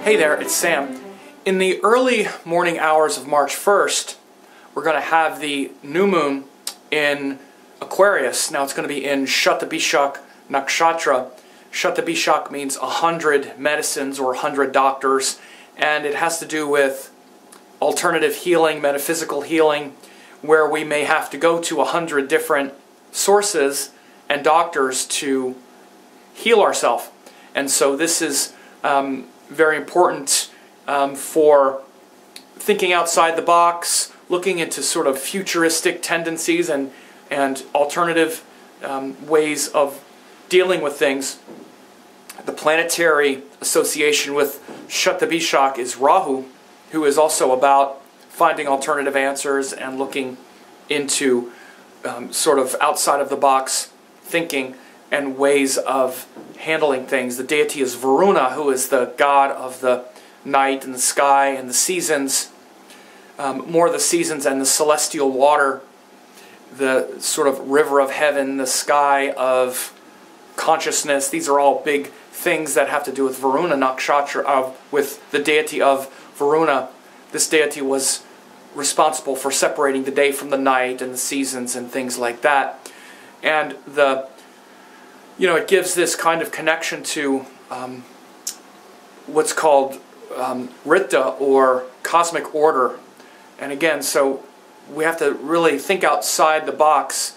Hey there, it's Sam. In the early morning hours of March 1st, we're going to have the new moon in Aquarius. Now it's going to be in Shatabishak Nakshatra. Shatabishak means 100 medicines or 100 doctors, and it has to do with alternative healing, metaphysical healing, where we may have to go to 100 different sources and doctors to heal ourselves. And so this is very important for thinking outside the box, looking into sort of futuristic tendencies and alternative ways of dealing with things. The planetary association with Shatabishak is Rahu, who is also about finding alternative answers and looking into sort of outside of the box thinking and ways of handling things. The deity is Varuna, who is the god of the night and the sky and the seasons, more the seasons and the celestial water, the sort of river of heaven, the sky of consciousness. These are all big things that have to do with Varuna Nakshatra, with the deity of Varuna. This deity was responsible for separating the day from the night and the seasons and things like that. And it gives this kind of connection to what's called Ritta, or cosmic order. And again, so we have to really think outside the box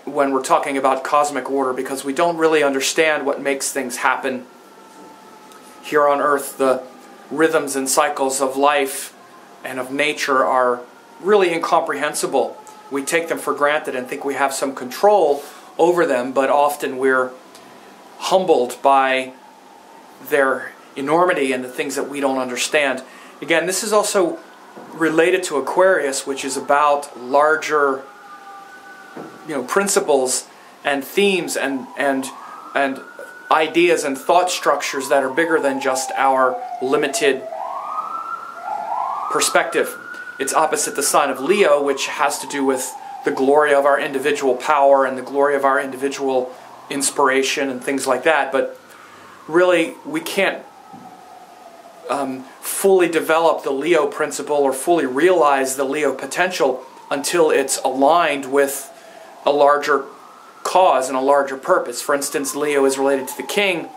when we're talking about cosmic order, because we don't really understand what makes things happen here on Earth. The rhythms and cycles of life and of nature are really incomprehensible. We take them for granted and think we have some control over them, but often we're humbled by their enormity and the things that we don't understand. Again, this is also related to Aquarius, which is about larger principles and themes and ideas and thought structures that are bigger than just our limited perspective. It's opposite the sign of Leo, which has to do with the glory of our individual power and the glory of our individual inspiration and things like that. But really, we can't fully develop the Leo principle or fully realize the Leo potential until it's aligned with a larger cause and a larger purpose. For instance, Leo is related to the king,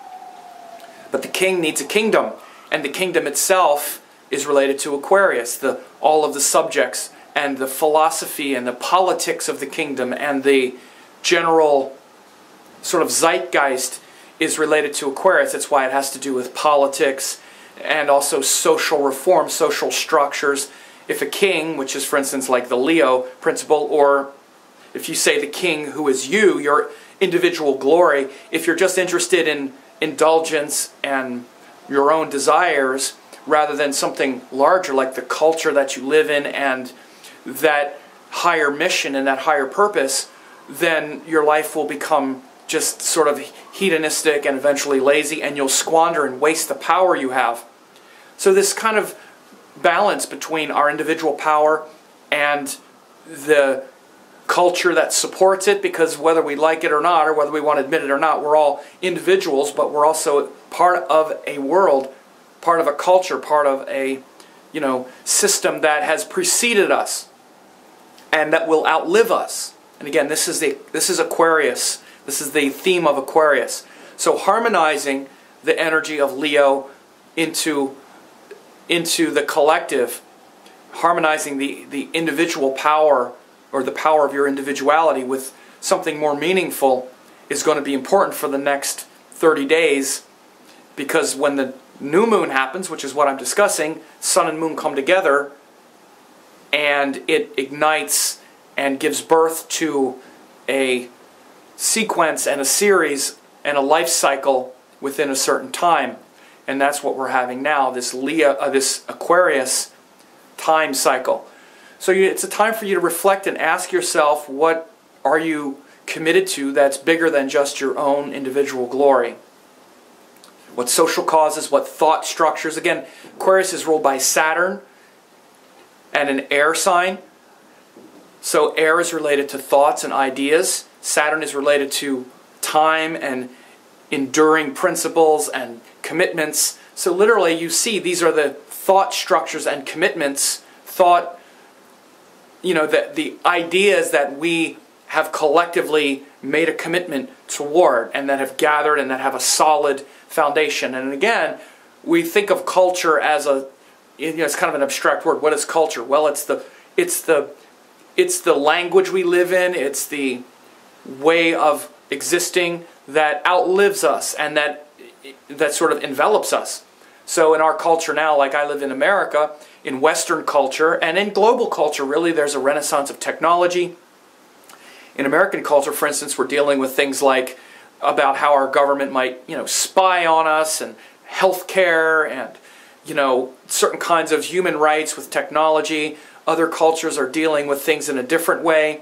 but the king needs a kingdom, and the kingdom itself is related to Aquarius, all of the subjects and the philosophy and the politics of the kingdom and the general sort of zeitgeist is related to Aquarius. That's why it has to do with politics and also social reform, social structures. If a king, which is for instance like the Leo principle, or if you say the king who is you, your individual glory, if you're just interested in indulgence and your own desires rather than something larger like the culture that you live in and that higher mission and that higher purpose, then your life will become just sort of hedonistic and eventually lazy, and you'll squander and waste the power you have. So this kind of balance between our individual power and the culture that supports it, because whether we like it or not, or whether we want to admit it or not, we're all individuals, but we're also part of a world, part of a culture, part of a system that has preceded us and that will outlive us. And again, this is Aquarius. This is the theme of Aquarius. So harmonizing the energy of Leo into the collective, harmonizing the individual power, or the power of your individuality, with something more meaningful is going to be important for the next 30 days, because when the new moon happens, which is what I'm discussing, sun and moon come together and it ignites and gives birth to a sequence and a series and a life cycle within a certain time. And that's what we're having now, this Aquarius time cycle. So it's a time for you to reflect and ask yourself, what are you committed to that's bigger than just your own individual glory? What social causes, what thought structures? Again, Aquarius is ruled by Saturn and an air sign. So air is related to thoughts and ideas. Saturn is related to time and enduring principles and commitments So literally you see these are the thought structures and commitments, thought, the ideas that we have collectively made a commitment toward and that have gathered and that have a solid foundation. And again, we think of culture as it's kind of an abstract word. What is culture? Well, it's the language we live in. It's the way of existing that outlives us and that sort of envelops us. So in our culture now, like I live in America, in Western culture and in global culture, really, there's a renaissance of technology. In American culture, for instance, we're dealing with things like about how our government might, spy on us, and healthcare, and, certain kinds of human rights with technology. Other cultures are dealing with things in a different way.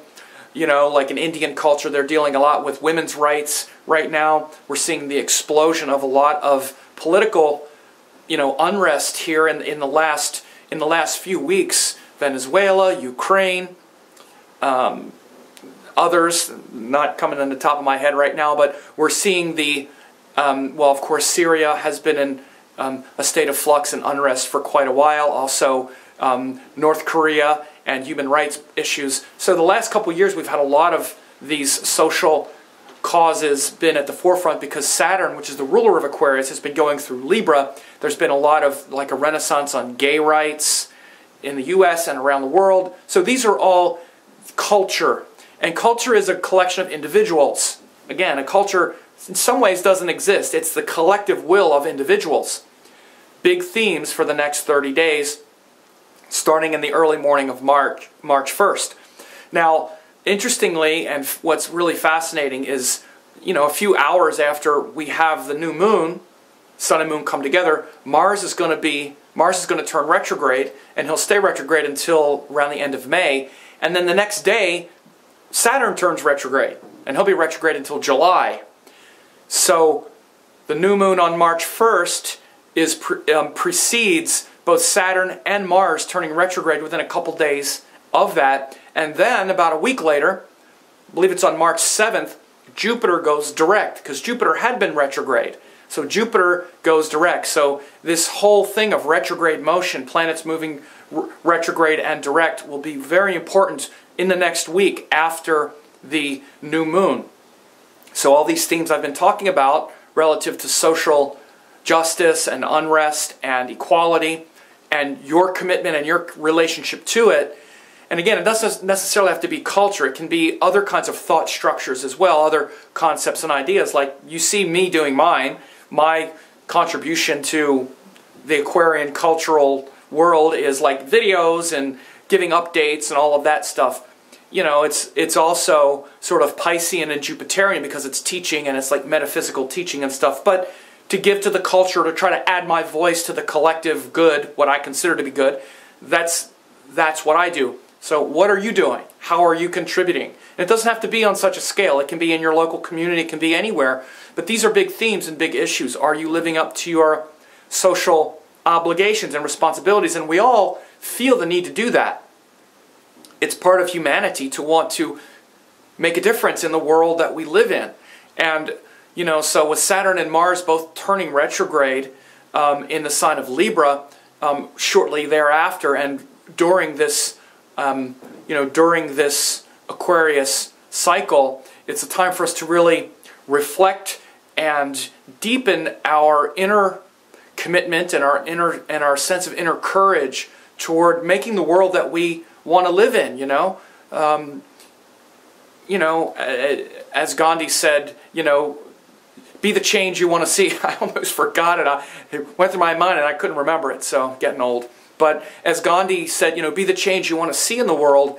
Like in Indian culture, they're dealing a lot with women's rights right now. We're seeing the explosion of a lot of political, unrest here in the last few weeks. Venezuela, Ukraine, others, not coming on the top of my head right now, but we're seeing of course, Syria has been in a state of flux and unrest for quite a while. Also, North Korea and human rights issues. So the last couple of years we've had a lot of these social causes been at the forefront because Saturn, which is the ruler of Aquarius, has been going through Libra. There's been a lot of, like, a renaissance on gay rights in the US and around the world. So these are all culture. And culture is a collection of individuals. Again, a culture in some ways doesn't exist. It's the collective will of individuals. Big themes for the next 30 days, starting in the early morning of March 1st. Now, interestingly, and what's really fascinating is, a few hours after we have the new moon, Sun and Moon come together, Mars is going to turn retrograde, and he'll stay retrograde until around the end of May. And then the next day, Saturn turns retrograde, and he'll be retrograde until July. So the new moon on March 1st precedes both Saturn and Mars turning retrograde within a couple days of that. And then about a week later, I believe it's on March 7th, Jupiter goes direct, because Jupiter had been retrograde. So Jupiter goes direct. So this whole thing of retrograde motion, planets moving retrograde and direct, will be very important in the next week after the new moon. So all these themes I've been talking about relative to social justice and unrest and equality and your commitment and your relationship to it. And again, it doesn't necessarily have to be culture. It can be other kinds of thought structures as well, other concepts and ideas. Like you see me doing mine. My contribution to the Aquarian cultural world is like videos and giving updates and all of that stuff. It's also sort of Piscean and Jupiterian because it's teaching and it's like metaphysical teaching and stuff. But to give to the culture, to try to add my voice to the collective good, what I consider to be good, that's what I do. So what are you doing? How are you contributing? And it doesn't have to be on such a scale. It can be in your local community. It can be anywhere. But these are big themes and big issues. Are you living up to your social obligations and responsibilities? And we all feel the need to do that. It's part of humanity to want to make a difference in the world that we live in. And, so with Saturn and Mars both turning retrograde in the sign of Libra shortly thereafter, and during this Aquarius cycle, it's a time for us to really reflect and deepen our inner commitment and our sense of inner courage toward making the world that we want to live in. As Gandhi said, be the change you want to see. I almost forgot it. It went through my mind and I couldn't remember it, so getting old. But as Gandhi said, be the change you want to see in the world.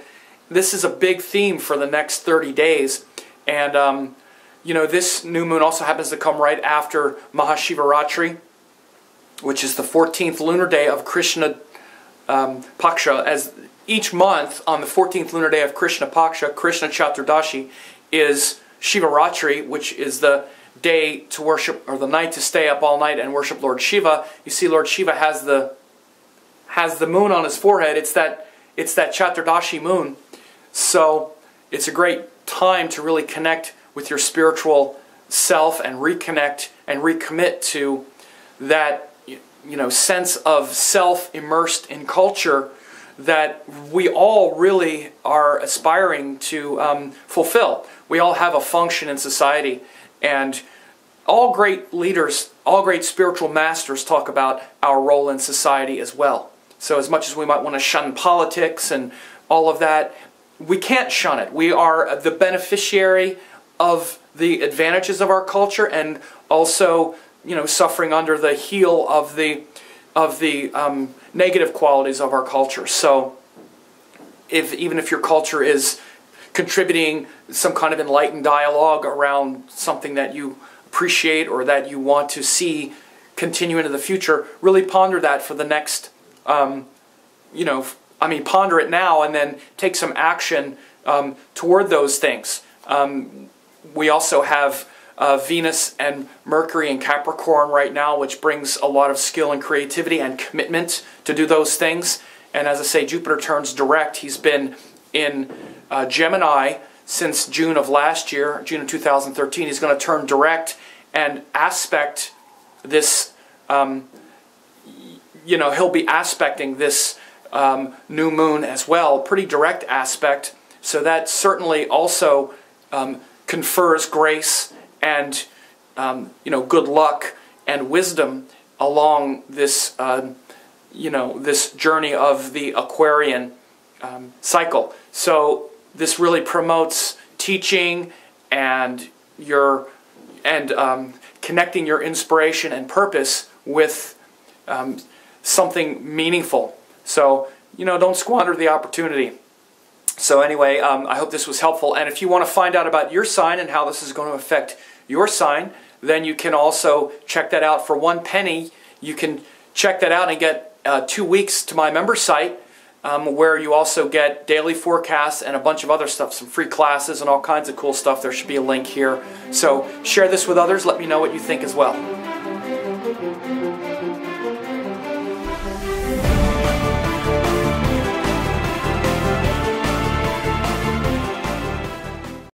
This is a big theme for the next 30 days. And, this new moon also happens to come right after Mahashivaratri, which is the 14th lunar day of Krishna Paksha. As each month, on the 14th lunar day of Krishna Paksha, Krishna Chaturdashi, is Shivaratri, which is the day to worship, or the night to stay up all night and worship Lord Shiva. You see, Lord Shiva has the moon on his forehead. It's that Chaturdashi moon. So it's a great time to really connect with your spiritual self and reconnect and recommit to that sense of self immersed in culture that we all really are aspiring to fulfill. We all have a function in society, and all great leaders, all great spiritual masters talk about our role in society as well. So as much as we might want to shun politics and all of that, we can't shun it. We are the beneficiary of the advantages of our culture, and also, suffering under the heel of the negative qualities of our culture. So, even if your culture is contributing some kind of enlightened dialogue around something that you appreciate or that you want to see continue into the future, really ponder that for the next, ponder it now and then take some action toward those things. We also have Venus and Mercury in Capricorn right now, which brings a lot of skill and creativity and commitment to do those things. And as I say, Jupiter turns direct. He's been in Gemini since June of last year, June of 2013. He's going to turn direct and aspect this, he'll be aspecting this new moon as well, pretty direct aspect. So that certainly also confers grace and good luck and wisdom along this this journey of the Aquarian cycle. So this really promotes teaching and connecting your inspiration and purpose with something meaningful. So don't squander the opportunity. So anyway, I hope this was helpful. And if you want to find out about your sign and how this is going to affect your sign, then you can also check that out for 1 penny. You can check that out and get 2 weeks to my member site, where you also get daily forecasts and a bunch of other stuff, some free classes and all kinds of cool stuff. There should be a link here. So share this with others. Let me know what you think as well.